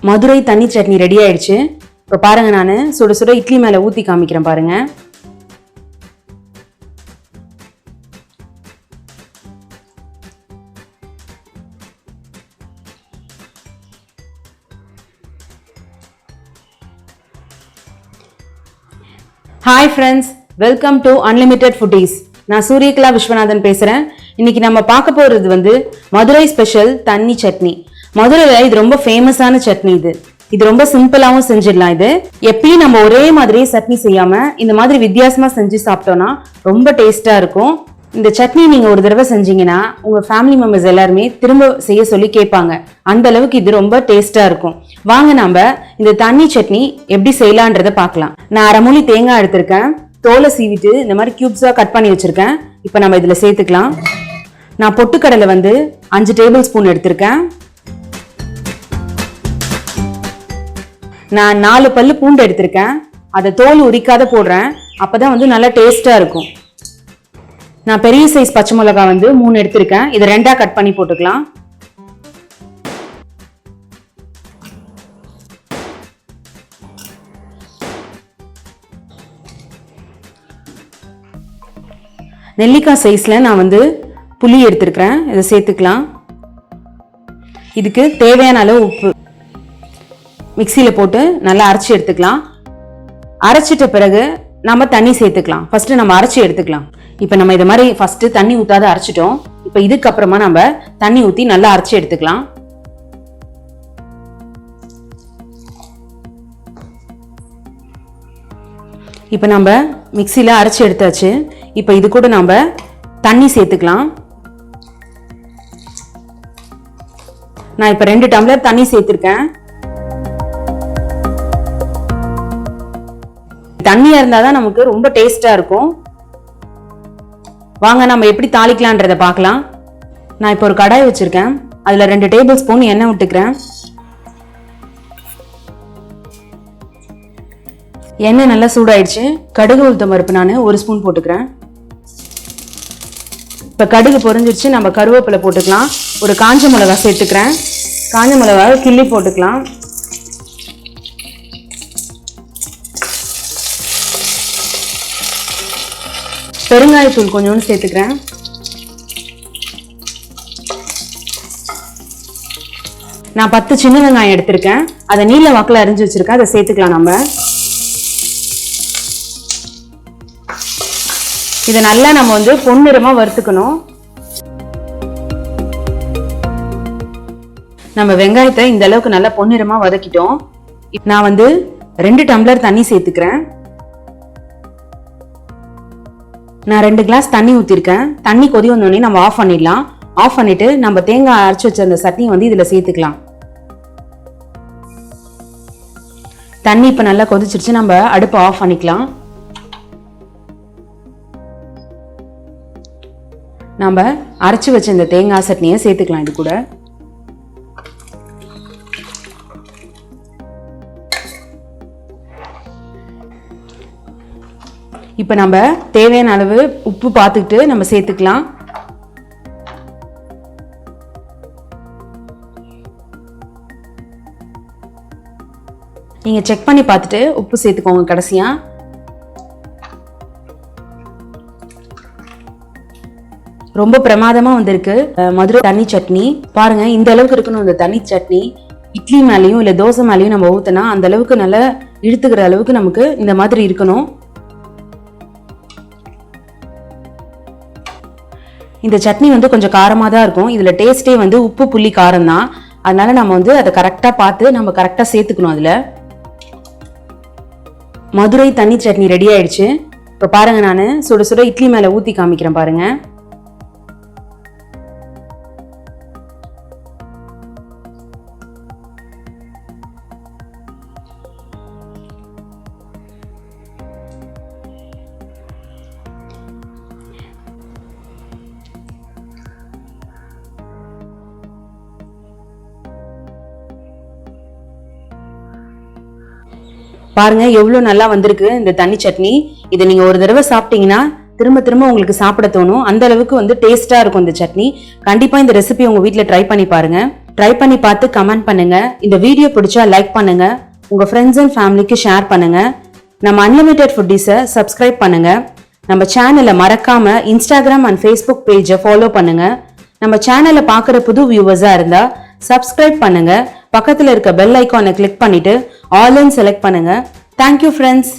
மதுரை தண்ணி சட்னி ரெடி ஆயிடுச்சு. இப்போ பாருங்க, நான் சுட சுட இட்லி மேலே ஊற்றி காமிக்கிறேன் பாருங்க. Hi friends, welcome to unlimited foodies. நான் சூரியகலா விஸ்வநாதன் பேசுகிறேன். இன்னைக்கு நம்ம பார்க்க போகிறது மதுரை ஸ்பெஷல் தண்ணி சட்னி. மதுரையில் இது ரொம்ப ஃபேமஸான சட்னி. இது ரொம்ப சிம்பிளாகவும் செஞ்சிடலாம். இது எப்பயும் நம்ம ஒரே மாதிரி சட்னி செய்யாம இந்த மாதிரி வித்தியாசமா செஞ்சு சாப்பிட்டோம்னா ரொம்ப டேஸ்டா இருக்கும். இந்த சட்னி நீங்க ஒரு தடவை செஞ்சீங்கன்னா உங்க ஃபேமிலி மெம்பர்ஸ் எல்லாருமே திரும்ப செய்ய சொல்லி கேட்பாங்க. அந்த அளவுக்கு இது ரொம்ப டேஸ்டா இருக்கும். வாங்க நம்ம இந்த தண்ணி சட்னி எப்படி செய்யலான்றத பார்க்கலாம். நான் அரை மூடி தேங்காய் எடுத்திருக்கேன். தோலை சீவிட்டு இந்த மாதிரி கியூப்ஸா கட் பண்ணி வச்சிருக்கேன். இப்போ நம்ம இதுல சேர்த்துக்கலாம். நான் பொட்டுக்கடலை 5 டேபிள் ஸ்பூன் எடுத்திருக்கேன். நான் 4 பல்லு பூண்டு எடுத்திருக்கேன். அதை தோல் உரிக்காத போடுறேன், அப்பதான் நல்லா டேஸ்டா இருக்கும். நான் பெரிய சைஸ் பச்சை மிளகாய் 3 எடுத்திருக்கேன். இதை 2ஆ கட் பண்ணி போட்டுக்கலாம். நெல்லிக்காய் சைஸ்ல நான் புளி எடுத்திருக்கிறேன். இதை சேர்த்துக்கலாம். இதுக்கு தேவையான அளவு உப்பு மிக்சியில போட்டு நல்லா அரைச்சி எடுத்துக்கலாம். அரைச்சிட்ட பிறகு நம்ம தண்ணி சேர்த்துக்கலாம். ஃபர்ஸ்ட் நம்ம அரைச்சி எடுத்துக்கலாம். இப்போ நம்ம இதை மாதிரி ஃபர்ஸ்ட் தண்ணி ஊத்தாத அரைச்சிட்டோம். இப்போ இதுக்கப்புறமா நம்ம தண்ணி ஊற்றி நல்லா அரைச்சி எடுத்துக்கலாம். இப்போ நம்ம மிக்சியில அரைச்சி எடுத்தாச்சு. இப்போ இது கூட நம்ம தண்ணி சேர்த்துக்கலாம். நான் இப்போ 2 டம்ளர் தண்ணி சேர்த்திருக்கேன். தண்ணியா இருந்தாதான் நமக்கு ரொம்ப டேஸ்டா இருக்கும். வாங்க நம்ம எப்படி தாளிக்கலான்றத பார்க்கலாம். நான் இப்போ ஒரு கடாய் வச்சிருக்கேன். அதுல 2 டேபிள் ஸ்பூன் எண்ணெய் விட்டுக்கிறேன். எண்ணெய் நல்லா சூடாயிடுச்சு. கடுகு உளுத்தம் பருப்பு நான் 1 ஸ்பூன் போட்டுக்கிறேன். இப்ப கடுகு பொரிஞ்சிருச்சு. நம்ம கருவேப்பிலை போட்டுக்கலாம். ஒரு காஞ்ச மிளகாய் சேர்த்துக்கிறேன். காஞ்ச மிளகாய் கிள்ளி போட்டுக்கலாம். பெருங்காயத்தூள் கொஞ்சோண்டு சேர்த்துக்கிறேன். நான் 10 சின்ன வெங்காயம் எடுத்திருக்கேன். அதை நீல வாக்குல அரிஞ்சு வச்சிருக்கேன். அதை சேர்த்துக்கலாம். நம்ம இதை நல்லா நம்ம பொன்னிறமா வறுத்துக்கணும். நம்ம வெங்காயத்தை இந்த அளவுக்கு நல்லா பொன்னிறமா வதக்கிட்டோம். நான் 2 டம்ளர் தண்ணி சேர்த்துக்கிறேன். நான் 2 கிளாஸ் தண்ணி ஊற்றிருக்கேன். தண்ணி கொதி வந்தோடனே நம்ம ஆஃப் பண்ணிடலாம். ஆஃப் பண்ணிட்டு நம்ம தேங்காய் அரைச்சி வச்ச அந்த சட்னி இதுல சேர்த்துக்கலாம். தண்ணி இப்ப நல்லா கொதிச்சிருச்சு. நம்ம அடுப்பை ஆஃப் பண்ணிக்கலாம். நம்ம அரைச்சி வச்ச இந்த தேங்காய் சட்னியை சேர்த்துக்கலாம். இது கூட இப்ப நம்ம தேவையான அளவு உப்பு பார்த்துக்கிட்டு நம்ம சேர்த்துக்கலாம். நீங்க செக் பண்ணி பார்த்துட்டு உப்பு சேர்த்துக்கோங்க கடைசியா. ரொம்ப பிரமாதமா வந்திருக்கு மதுரை தண்ணி சட்னி. பாருங்க, இந்த அளவுக்கு இருக்கணும் இந்த தண்ணி சட்னி. இட்லி மேலேயும் இல்ல தோசை மேலேயும் நம்ம ஊத்தினா அந்த அளவுக்கு நல்லா இழுத்துக்கிற அளவுக்கு நமக்கு இந்த மாதிரி இருக்கணும். இந்த சட்னி கொஞ்சம் காரமாக தான் இருக்கும். இதுல டேஸ்டே உப்பு புளி காரம் தான். அதனால நம்ம அதை கரெக்டா பார்த்து நம்ம கரெக்டா சேர்த்துக்கணும். அதுல மதுரை தண்ணி சட்னி ரெடி ஆயிடுச்சு. இப்ப பாருங்க, நான் சுட சுட இட்லி மேல ஊத்தி காமிக்கிறேன் பாருங்க. பாருங்க எவ்வளவு நல்லா வந்திருக்கு இந்த தண்ணி சட்னி. இதை நீங்க ஒரு தடவை சாப்பிட்டீங்கன்னா திரும்ப திரும்ப உங்களுக்கு சாப்பிட தோணும். அந்த அளவுக்கு டேஸ்டா இருக்கும் இந்த சட்னி. கண்டிப்பா இந்த ரெசிபி உங்க வீட்ல ட்ரை பண்ணி பாருங்க. ட்ரை பண்ணி பார்த்து கமெண்ட் பண்ணுங்க. இந்த வீடியோ பிடிச்சா லைக் பண்ணுங்க. உங்க ஃப்ரெண்ட்ஸ் அண்ட் ஃபேமிலிக்கு ஷேர் பண்ணுங்க. நம்ம அன்லிமிட்டெட் ஃபுட்டீஸை சப்ஸ்கிரைப் பண்ணுங்க. நம்ம சேனலை மறக்காம இன்ஸ்டாகிராம் அண்ட் ஃபேஸ்புக் பேஜை ஃபாலோ பண்ணுங்க. நம்ம சேனலை பார்க்குற புது வியூவர்ஸா இருந்தா சப்ஸ்கிரைப் பண்ணுங்க. பக்கத்துல இருக்க பெல் ஐகானை கிளிக் பண்ணிட்டு ஆல் செலக்ட் பண்ணுங்க. Thank you friends.